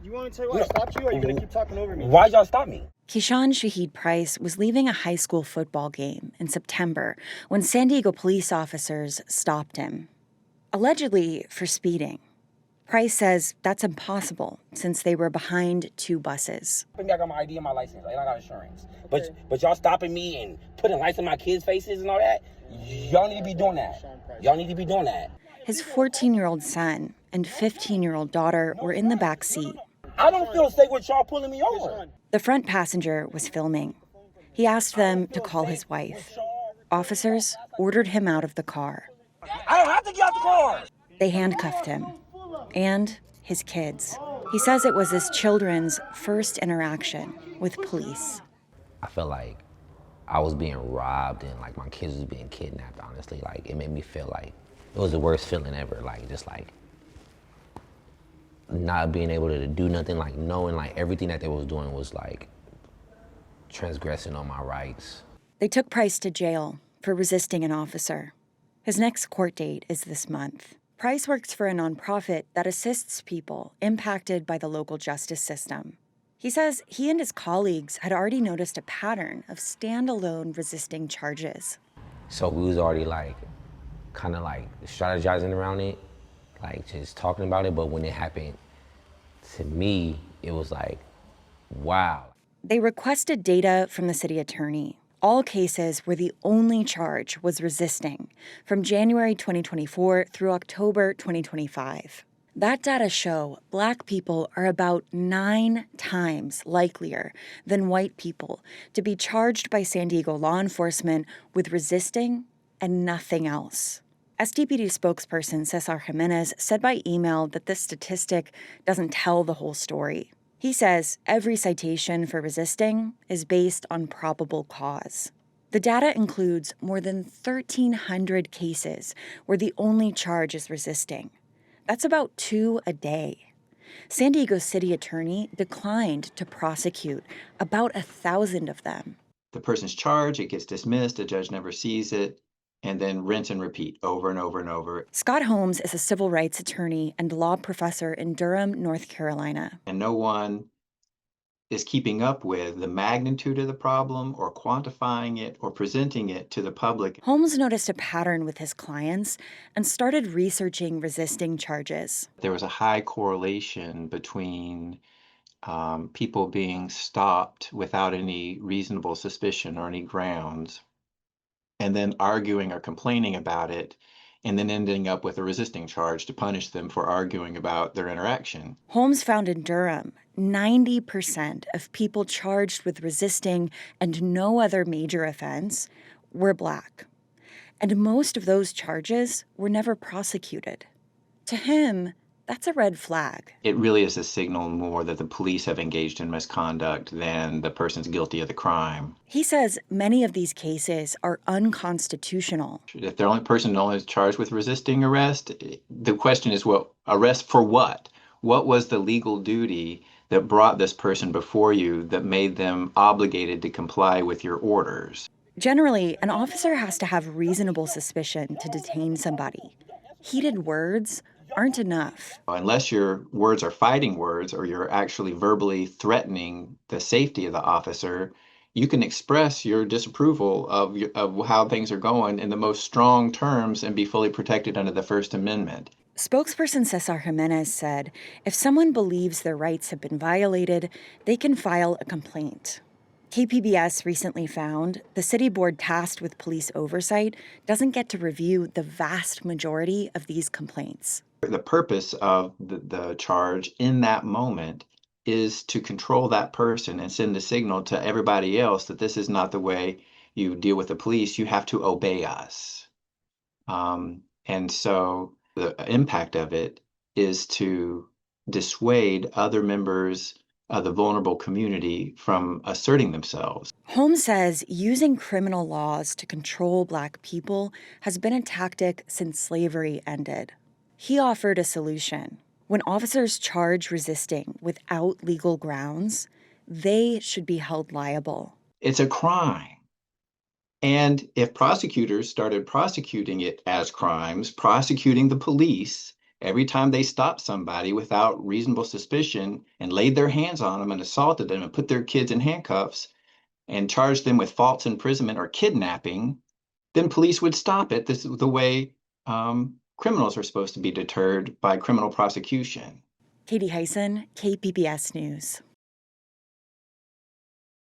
You want me to tell you why I stopped you, or are you going to keep talking over me? Why'd y'all stop me? Keyshawn Shaheed Price was leaving a high school football game in September when San Diego police officers stopped him, allegedly for speeding. Price says that's impossible since they were behind 2 buses. I got my ID and my license, and I got insurance. But y'all stopping me and putting lights in my kids' faces and all that? Y'all need to be doing that. Y'all need to be doing that. His 14-year-old son and 15-year-old daughter were in the back seat. I don't feel safe with y'all pulling me over. The front passenger was filming. He asked them to call his wife. Officers ordered him out of the car. I don't have to get out the car. They handcuffed him and his kids. He says it was his children's first interaction with police. I felt like I was being robbed and like my kids was being kidnapped, honestly. Like it made me feel like it was the worst feeling ever. Like just like not being able to do nothing, like knowing like everything that they was doing was like transgressing on my rights. They took Price to jail for resisting an officer. His next court date is this month. Price works for a nonprofit that assists people impacted by the local justice system. He says he and his colleagues had already noticed a pattern of standalone resisting charges. So we was already like, kind of like strategizing around it, like just talking about it. But when it happened to me, it was like, wow. They requested data from the city attorney. All cases where the only charge was resisting from January 2024 through October 2025. That data show Black people are about 9 times likelier than white people to be charged by San Diego law enforcement with resisting and nothing else. SDPD spokesperson Cesar Jimenez said by email that this statistic doesn't tell the whole story. He says every citation for resisting is based on probable cause. The data includes more than 1,300 cases where the only charge is resisting. That's about 2 a day. San Diego's city attorney declined to prosecute about 1,000 of them. The person's charged, it gets dismissed, the judge never sees it, and then rinse and repeat over and over and over. Scott Holmes is a civil rights attorney and law professor in Durham, North Carolina. And no one is keeping up with the magnitude of the problem or quantifying it or presenting it to the public. Holmes noticed a pattern with his clients and started researching resisting charges. There was a high correlation between people being stopped without any reasonable suspicion or any grounds, and then arguing or complaining about it, and then ending up with a resisting charge to punish them for arguing about their interaction. Holmes found in Durham, 90% of people charged with resisting and no other major offense were Black. And most of those charges were never prosecuted. To him, that's a red flag. It really is a signal more that the police have engaged in misconduct than the person's guilty of the crime. He says many of these cases are unconstitutional. If the only person only charged with resisting arrest, the question is, well, arrest for what? What was the legal duty that brought this person before you that made them obligated to comply with your orders? Generally, an officer has to have reasonable suspicion to detain somebody. Heated words aren't enough. Unless your words are fighting words or you're actually verbally threatening the safety of the officer, you can express your disapproval of how things are going in the most strong terms and be fully protected under the First Amendment. Spokesperson Cesar Jimenez said if someone believes their rights have been violated, they can file a complaint. KPBS recently found the city board tasked with police oversight doesn't get to review the vast majority of these complaints. The purpose of the charge in that moment is to control that person and send a signal to everybody else that this is not the way you deal with the police. You have to obey us. And so the impact of it is to dissuade other members of the vulnerable community from asserting themselves. Holmes says using criminal laws to control Black people has been a tactic since slavery ended. He offered a solution. When officers charge resisting without legal grounds, they should be held liable. It's a crime. And if prosecutors started prosecuting it as crimes, prosecuting the police every time they stopped somebody without reasonable suspicion and laid their hands on them and assaulted them and put their kids in handcuffs and charged them with false imprisonment or kidnapping, then police would stop it. This is the way criminals are supposed to be deterred by criminal prosecution. Katie Hyson, KPBS News.